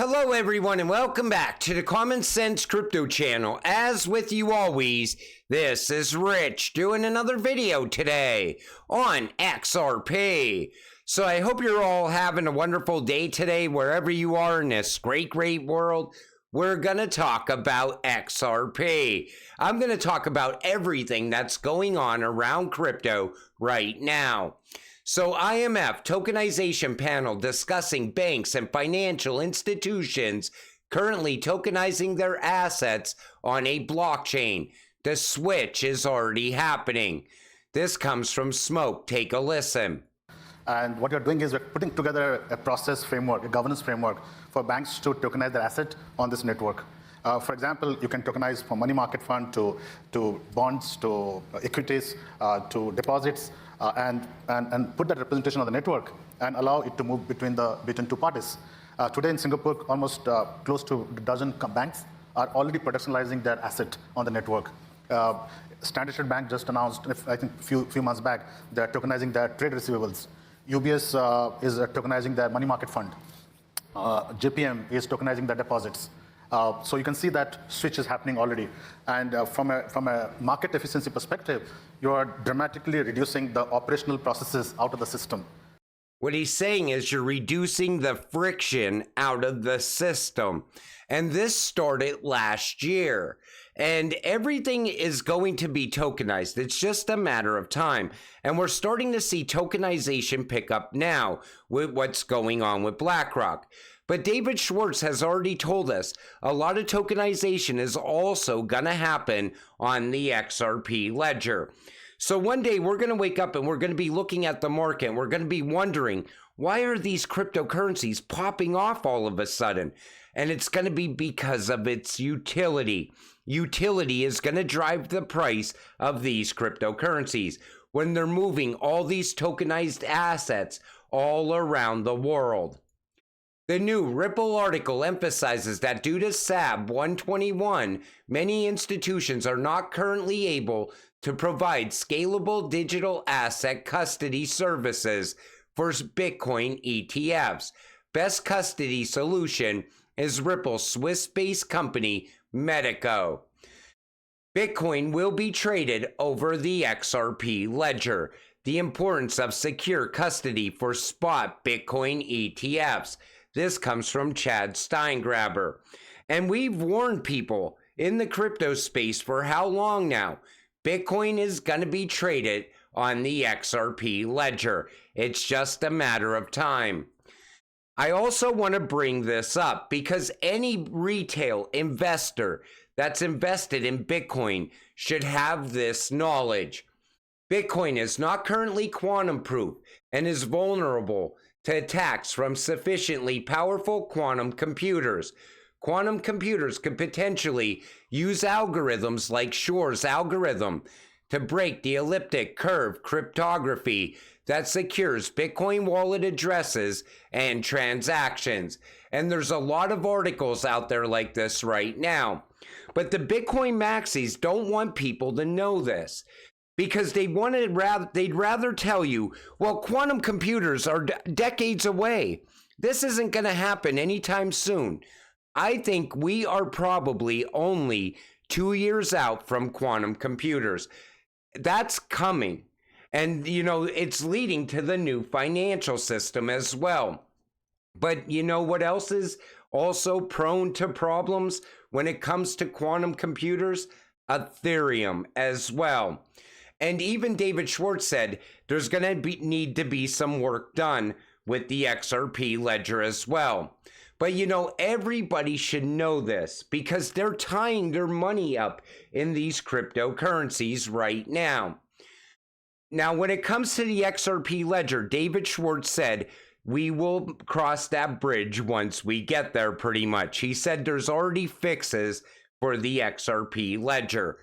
Hello everyone and welcome back to the Common Sense Crypto channel. As with you always, this is Rich doing another video today on XRP. So I hope you're all having a wonderful day today wherever you are in this great world. We're going to talk about XRP. I'm going to talk about everything that's going on around crypto right now. So IMF tokenization panel discussing banks and financial institutions currently tokenizing their assets on a blockchain. The switch is already happening. This comes from Smoke. Take a listen. And what you're doing is we're putting together a process framework, a governance framework for banks to tokenize their asset on this network. For example, you can tokenize from money market fund to bonds, to equities, to deposits, and put that representation on the network and allow it to move between two parties. Today in Singapore, almost close to a dozen banks are already productionalizing their asset on the network. Standard Chartered Bank just announced, I think a few months back, they're tokenizing their trade receivables. UBS is tokenizing their money market fund. JPM is tokenizing their deposits. So you can see that switch is happening already. And from a market efficiency perspective, you are dramatically reducing the operational processes out of the system. What he's saying is you're reducing the friction out of the system. And this started last year. And everything is going to be tokenized. It's just a matter of time. And we're starting to see tokenization pick up now with what's going on with BlackRock. But David Schwartz has already told us a lot of tokenization is also going to happen on the XRP ledger. So one day we're going to wake up and we're going to be looking at the market and we're going to be wondering, why are these cryptocurrencies popping off all of a sudden? And it's going to be because of its utility. Utility is going to drive the price of these cryptocurrencies when they're moving all these tokenized assets all around the world. The new Ripple article emphasizes that due to SAB 121, many institutions are not currently able to provide scalable digital asset custody services for Bitcoin ETFs. Best custody solution is Ripple's Swiss-based company, Medico. Bitcoin will be traded over the XRP ledger. The importance of secure custody for spot Bitcoin ETFs. This comes from Chad Steingraber. And we've warned people in the crypto space for how long now? Bitcoin is going to be traded on the XRP ledger. It's just a matter of time. I also want to bring this up because any retail investor that's invested in Bitcoin should have this knowledge. Bitcoin is not currently quantum proof and is vulnerable to attacks from sufficiently powerful quantum computers. Quantum computers could potentially use algorithms like Shor's algorithm to break the elliptic curve cryptography that secures Bitcoin wallet addresses and transactions. And there's a lot of articles out there like this right now. But the Bitcoin maxis don't want people to know this, because they'd rather tell you, well, quantum computers are decades away. This isn't going to happen anytime soon. I think we are probably only 2 years out from quantum computers. That's coming. And, you know, it's leading to the new financial system as well. But you know what else is also prone to problems when it comes to quantum computers? Ethereum as well. And even David Schwartz said there's going to need to be some work done with the XRP ledger as well. But you know, everybody should know this because they're tying their money up in these cryptocurrencies right now. Now, when it comes to the XRP ledger, David Schwartz said, we will cross that bridge once we get there pretty much. He said there's already fixes for the XRP ledger.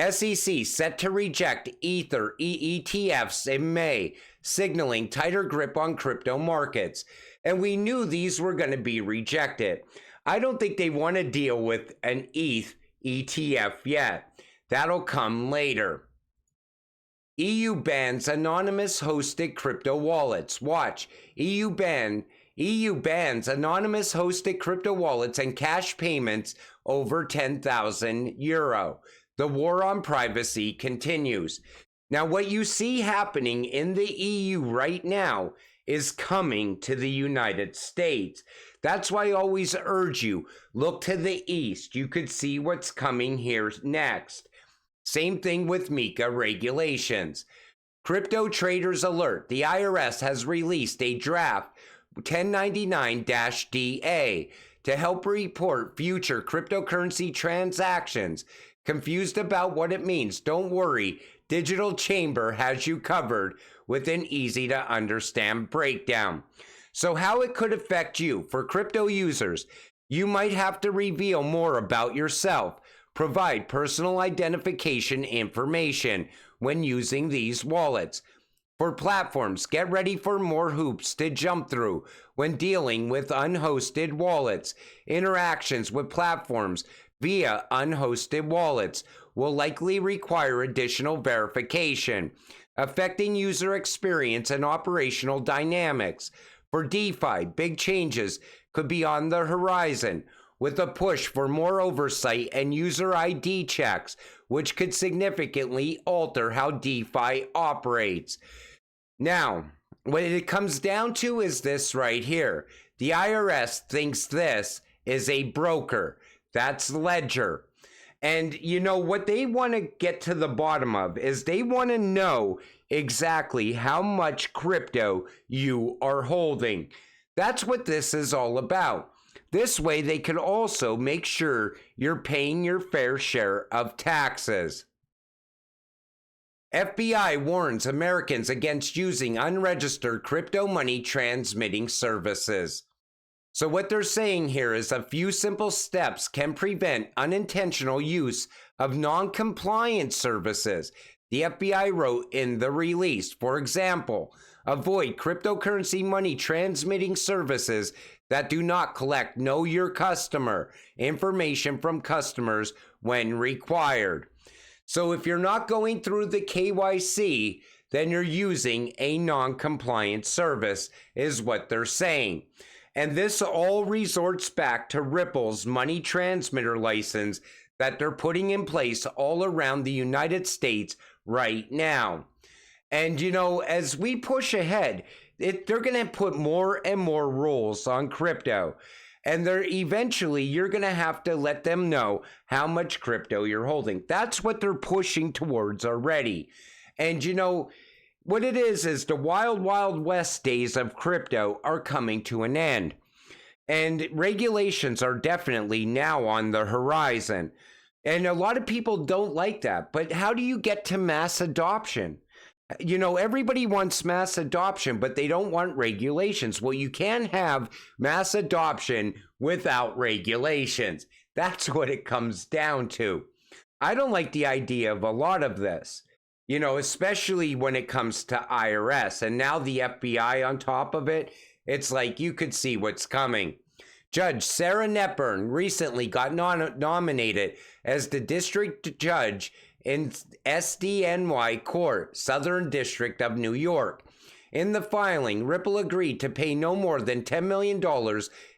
SEC set to reject Ether ETFs in May, signaling tighter grip on crypto markets. And we knew these were going to be rejected. I don't think they want to deal with an ETH ETF yet. That'll come later. EU bans anonymous hosted crypto wallets. Watch. EU ban EU bans anonymous hosted crypto wallets and cash payments over 10,000 euro. The war on privacy continues. Now, what you see happening in the EU right now is coming to the United States. That's why I always urge you, look to the east. You could see what's coming here next. Same thing with MiCA regulations. Crypto traders alert. The IRS has released a draft 1099-DA to help report future cryptocurrency transactions. Confused about what it means? Don't worry. Digital Chamber has you covered with an easy to understand breakdown. So how it could affect you. For crypto users, you might have to reveal more about yourself. Provide personal identification information when using these wallets. For platforms, get ready for more hoops to jump through when dealing with unhosted wallets. Interactions with platforms via unhosted wallets will likely require additional verification, affecting user experience and operational dynamics. For DeFi, big changes could be on the horizon, with a push for more oversight and user ID checks, which could significantly alter how DeFi operates. Now, what it comes down to is this right here. The IRS thinks this is a broker. That's Ledger. And you know what they want to get to the bottom of is they want to know exactly how much crypto you are holding. That's what this is all about. This way they could also make sure you're paying your fair share of taxes. FBI warns Americans against using unregistered crypto money transmitting services. So what they're saying here is a few simple steps can prevent unintentional use of non-compliant services. The FBI wrote in the release, for example, avoid cryptocurrency money transmitting services that do not collect Know Your Customer information from customers when required. So if you're not going through the KYC, then you're using a non-compliant service, is what they're saying. And this all resorts back to Ripple's money transmitter license that they're putting in place all around the United States right now. And, you know, as we push ahead, they're going to put more and more rules on crypto. And eventually you're going to have to let them know how much crypto you're holding. That's what they're pushing towards already. And, you know, what it is the wild, wild west days of crypto are coming to an end. And regulations are definitely now on the horizon. And a lot of people don't like that. But how do you get to mass adoption? You know, everybody wants mass adoption, but they don't want regulations. Well, you can have mass adoption without regulations. That's what it comes down to. I don't like the idea of a lot of this. You know, especially when it comes to IRS and now the FBI on top of it, it's like you could see what's coming. Judge Sarah Netburn recently got nominated as the district judge in SDNY Court, Southern District of New York. In the filing, Ripple agreed to pay no more than $10 million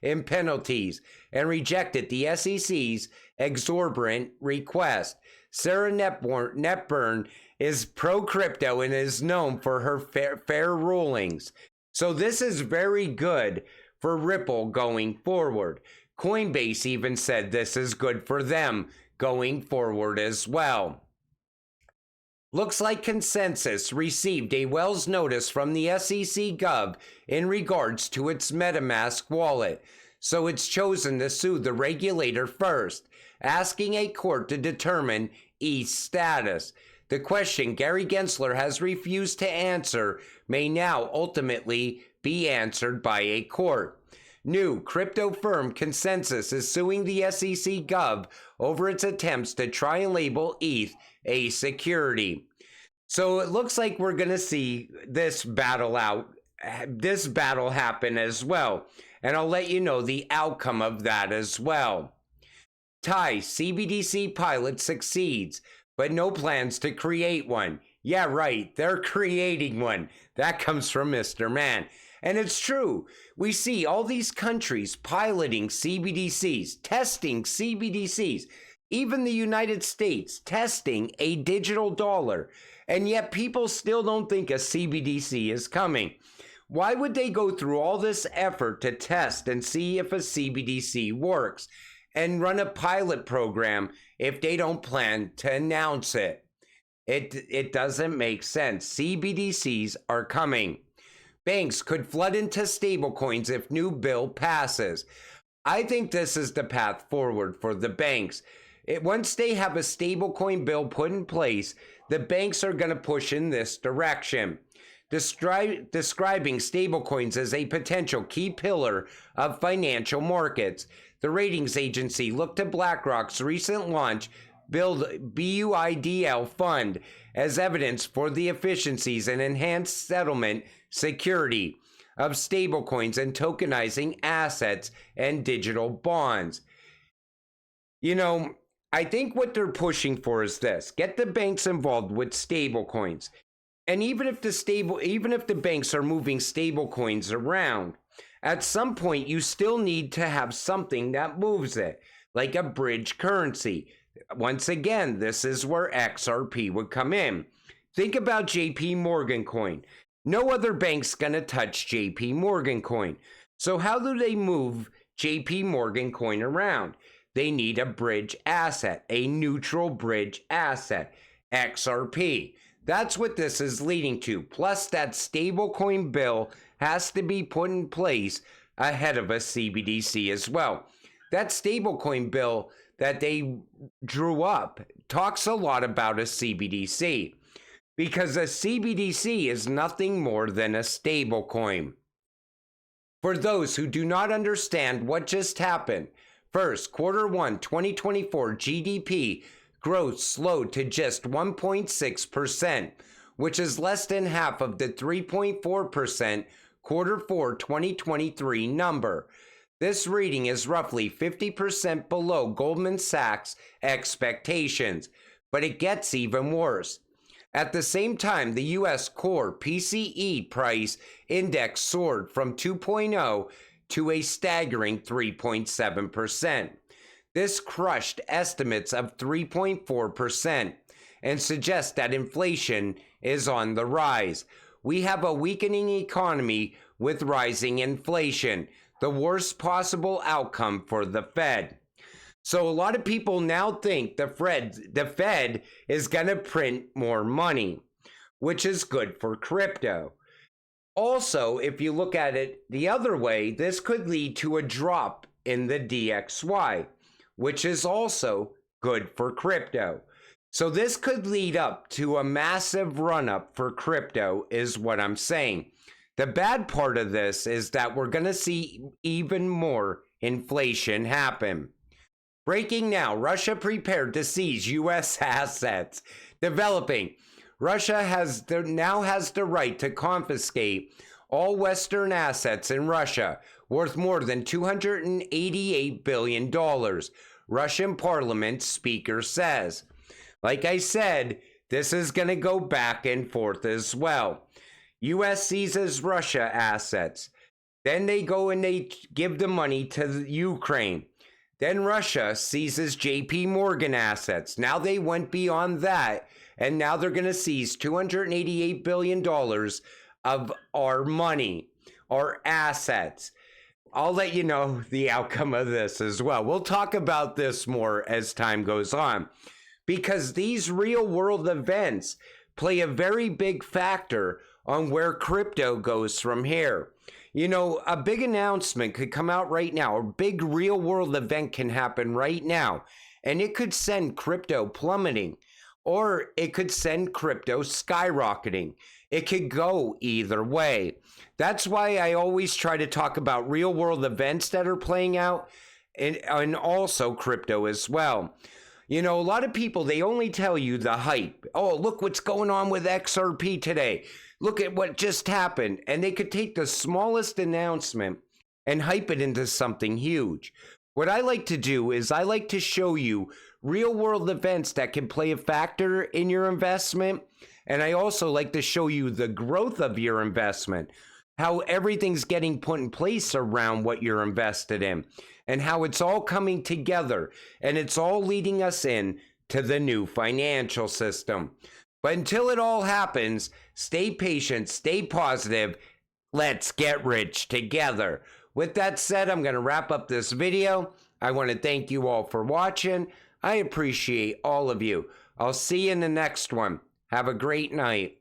in penalties and rejected the SEC's exorbitant request. Sarah Netburn is pro-crypto and is known for her fair rulings. So this is very good for Ripple going forward. Coinbase even said this is good for them going forward as well. Looks like Consensus received a Wells notice from the SEC Gov in regards to its MetaMask wallet, so it's chosen to sue the regulator first, asking a court to determine ETH's status. The question Gary Gensler has refused to answer may now ultimately be answered by a court. New crypto firm Consensus is suing the SEC Gov over its attempts to try and label ETH a security. So it looks like we're going to see this battle happen as well. And I'll let you know the outcome of that as well. Thai CBDC pilot succeeds, but no plans to create one. Yeah, right, they're creating one. That comes from Mr. Man. And it's true. We see all these countries piloting CBDCs, testing CBDCs, even the United States testing a digital dollar. And yet people still don't think a CBDC is coming. Why would they go through all this effort to test and see if a CBDC works and run a pilot program if they don't plan to announce it? It doesn't make sense. CBDCs are coming. Banks could flood into stablecoins if new bill passes. I think this is the path forward for the banks. Once they have a stablecoin bill put in place, the banks are going to push in this direction. Describing stablecoins as a potential key pillar of financial markets, the ratings agency looked to BlackRock's recent launch BUIDL fund as evidence for the efficiencies and enhanced settlement security of stablecoins and tokenizing assets and digital bonds. You know, I think what they're pushing for is this: get the banks involved with stablecoins. And even if the banks are moving stablecoins around, at some point you still need to have something that moves it, like a bridge currency. Once again, this is where XRP would come in. Think about JP Morgan coin. No other bank's gonna touch JP Morgan coin. So how do they move JP Morgan coin around? They need a bridge asset, a neutral bridge asset, XRP. That's what this is leading to. Plus, that stablecoin bill has to be put in place ahead of a CBDC as well. That stablecoin bill that they drew up talks a lot about a CBDC, because a CBDC is nothing more than a stablecoin. For those who do not understand what just happened, first, Q1 2024 GDP growth slowed to just 1.6%, which is less than half of the 3.4% Q4 2023 number. This reading is roughly 50% below Goldman Sachs' expectations, but it gets even worse. At the same time, the U.S. core PCE price index soared from 2.0 to a staggering 3.7%. This crushed estimates of 3.4% and suggests that inflation is on the rise. We have a weakening economy with rising inflation, the worst possible outcome for the Fed. So a lot of people now think the Fed is going to print more money, which is good for crypto. Also, if you look at it the other way, this could lead to a drop in the DXY, which is also good for crypto. So this could lead up to a massive run-up for crypto, is what I'm saying. The bad part of this is that we're going to see even more inflation happen. Breaking now, Russia prepared to seize U.S. assets. Developing, Russia now has the right to confiscate all Western assets in Russia worth more than $288 billion, Russian parliament speaker says. Like I said, this is going to go back and forth as well. U.S. seizes Russia assets. Then they go and they give the money to Ukraine. Then Russia seizes JP Morgan assets. Now they went beyond that, and now they're going to seize $288 billion of our money, our assets. I'll let you know the outcome of this as well. We'll talk about this more as time goes on, because these real world events play a very big factor on where crypto goes from here. You know, a big announcement could come out right now. A big real world event can happen right now, and it could send crypto plummeting, or it could send crypto skyrocketing. It could go either way. That's why I always try to talk about real world events that are playing out, and also crypto as well. You know, a lot of people, they only tell you the hype. Oh, look what's going on with XRP today. Look at what just happened. And they could take the smallest announcement and hype it into something huge. What I like to do is I like to show you real world events that can play a factor in your investment. And I also like to show you the growth of your investment. how everything's getting put in place around what you're invested in, and how it's all coming together, and it's all leading us in to the new financial system. But until it all happens, stay patient, stay positive. Let's get rich together. With that said, I'm going to wrap up this video. I want to thank you all for watching. I appreciate all of you. I'll see you in the next one. Have a great night.